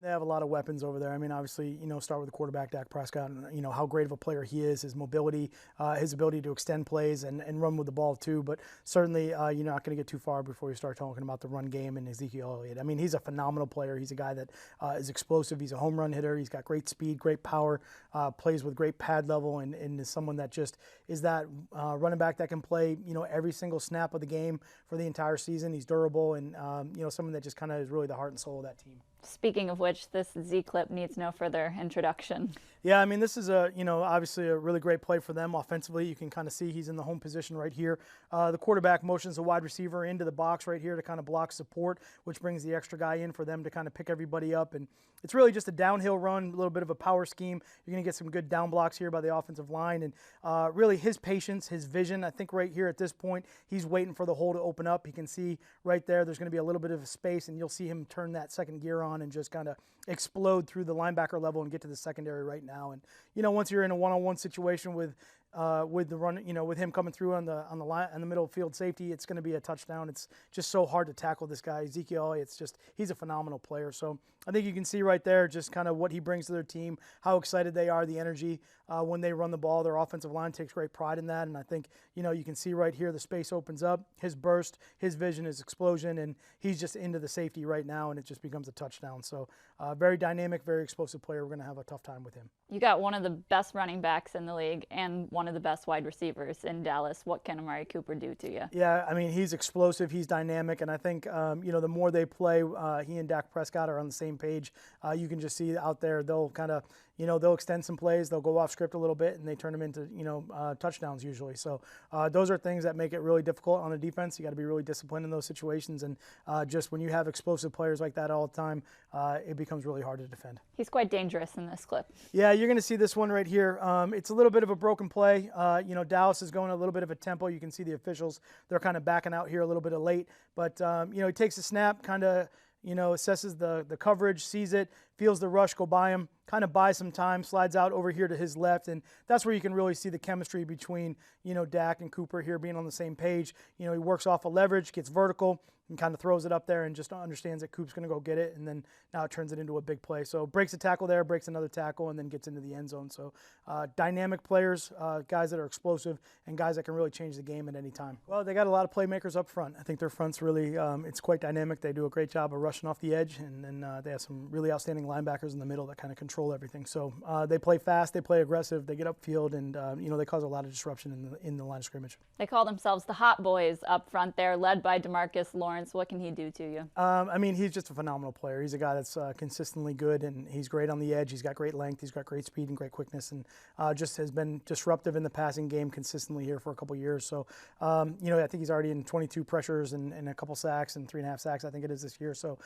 They have a lot of weapons over there. I mean, obviously, start with the quarterback, Dak Prescott, and, how great of a player he is, his mobility, his ability to extend plays and run with the ball too. But certainly, you're not going to get too far before you start talking about the run game and Ezekiel Elliott. I mean, he's a phenomenal player. He's a guy that is explosive. He's a home run hitter. He's got great speed, great power, plays with great pad level, and is someone that just is that running back that can play, every single snap of the game for the entire season. He's durable and, someone that just kind of is really the heart and soul of that team. Speaking of which, this Z clip needs no further introduction. Yeah, I mean, this is obviously a really great play for them offensively. You can kind of see he's in the home position right here. The quarterback motions the wide receiver into the box right here to kind of block support, which brings the extra guy in for them to kind of pick everybody up. And it's really just a downhill run, a little bit of a power scheme. You're going to get some good down blocks here by the offensive line. And really his patience, his vision, I think right here at this point, he's waiting for the hole to open up. He can see right there's going to be a little bit of a space, and you'll see him turn that second gear on and just kind of explode through the linebacker level and get to the secondary right now. And once you're in a one-on-one situation with the run, with him coming through on the line in the middle of field safety, it's going to be a touchdown. It's just so hard to tackle this guy, Ezekiel Elliott. He's a phenomenal player. So I think you can see right there just kind of what he brings to their team, how excited they are, the energy when they run the ball. Their offensive line takes great pride in that. And I think, you can see right here the space opens up, his burst, his vision, his explosion, and he's just into the safety right now, and it just becomes a touchdown. So very dynamic, very explosive player. We're going to have a tough time with him. You got one of the best running backs in the league and one of the best wide receivers in Dallas. What can Amari Cooper do to you? Yeah, I mean, he's explosive, he's dynamic, and I think, the more they play, he and Dak Prescott are on the same page. You can just see out there, they'll kind of, they'll extend some plays, they'll go off script a little bit, and they turn them into, touchdowns usually. So those are things that make it really difficult on a defense. You got to be really disciplined in those situations, and just when you have explosive players like that all the time, it becomes really hard to defend. He's quite dangerous in this clip. Yeah, you're going to see this one right here. It's a little bit of a broken play. Dallas is going a little bit of a tempo. You can see the officials, they're kind of backing out here a little bit of late. But, he takes a snap, kind of, assesses the coverage, sees it, feels the rush go by him, kind of buys some time, slides out over here to his left. And that's where you can really see the chemistry between, Dak and Cooper here being on the same page. He works off a leverage, gets vertical, and kind of throws it up there and just understands that Coop's going to go get it. And then now it turns it into a big play. So breaks a tackle there, breaks another tackle, and then gets into the end zone. So dynamic players, guys that are explosive, and guys that can really change the game at any time. Well, they got a lot of playmakers up front. I think their front's really, it's quite dynamic. They do a great job of rushing off the edge, and then they have some really outstanding linebackers in the middle that kind of control everything. So they play fast, they play aggressive, they get upfield, and they cause a lot of disruption in the line of scrimmage. They call themselves the Hot Boys up front there, led by DeMarcus Lawrence. What can he do to you? I mean, he's just a phenomenal player. He's a guy that's consistently good, and he's great on the edge. He's got great length, he's got great speed and great quickness, and just has been disruptive in the passing game consistently here for a couple years. So, I think he's already in 22 pressures and a couple sacks and 3.5 sacks, I think it is this year. So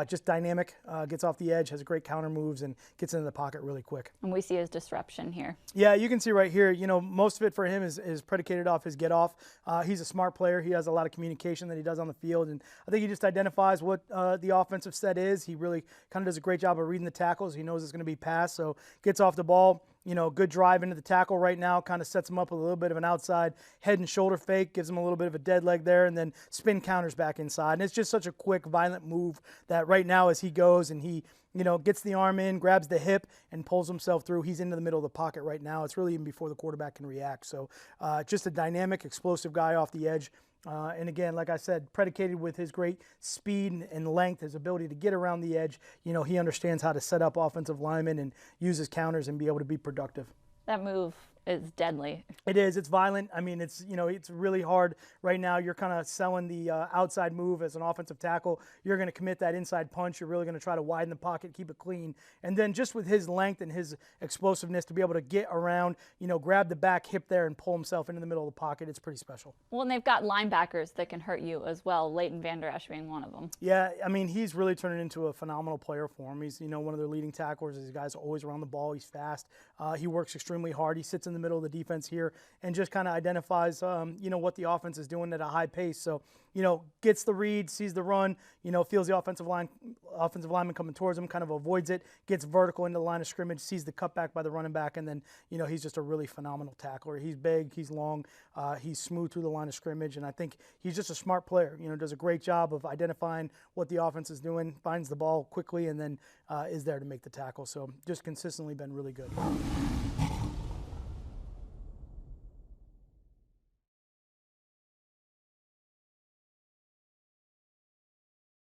just dynamic, gets off the edge, has great counter moves, and gets into the pocket really quick. And we see his disruption here. Yeah, you can see right here, most of it for him is predicated off his get off. He's a smart player. He has a lot of communication that he does on the field, and I think he just identifies what the offensive set is. He really kind of does a great job of reading the tackles. He knows it's going to be pass, so gets off the ball. Good drive into the tackle right now, kind of sets him up with a little bit of an outside head and shoulder fake, gives him a little bit of a dead leg there, and then spin counters back inside. And it's just such a quick, violent move that right now as he goes and he, gets the arm in, grabs the hip, and pulls himself through, he's into the middle of the pocket right now. It's really even before the quarterback can react. So just a dynamic, explosive guy off the edge. And again, like I said, predicated with his great speed and length, his ability to get around the edge. He understands how to set up offensive linemen and use his counters and be able to be productive. That move is deadly. It is. It's violent. I mean, it's really hard right now. You're kind of selling the outside move as an offensive tackle. You're going to commit that inside punch. You're really going to try to widen the pocket, keep it clean. And then just with his length and his explosiveness to be able to get around, grab the back hip there and pull himself into the middle of the pocket, it's pretty special. Well, and they've got linebackers that can hurt you as well, Leighton Vander Esch being one of them. Yeah, I mean, he's really turning into a phenomenal player for him. He's, one of their leading tacklers. These guys are always around the ball. He's fast. He works extremely hard. He sits in in the middle of the defense here and just kind of identifies, what the offense is doing at a high pace. So, gets the read, sees the run, feels the offensive lineman coming towards him, kind of avoids it, gets vertical into the line of scrimmage, sees the cutback by the running back, and then, he's just a really phenomenal tackler. He's big, he's long, he's smooth through the line of scrimmage, and I think he's just a smart player. Does a great job of identifying what the offense is doing, finds the ball quickly, and then is there to make the tackle. So just consistently been really good.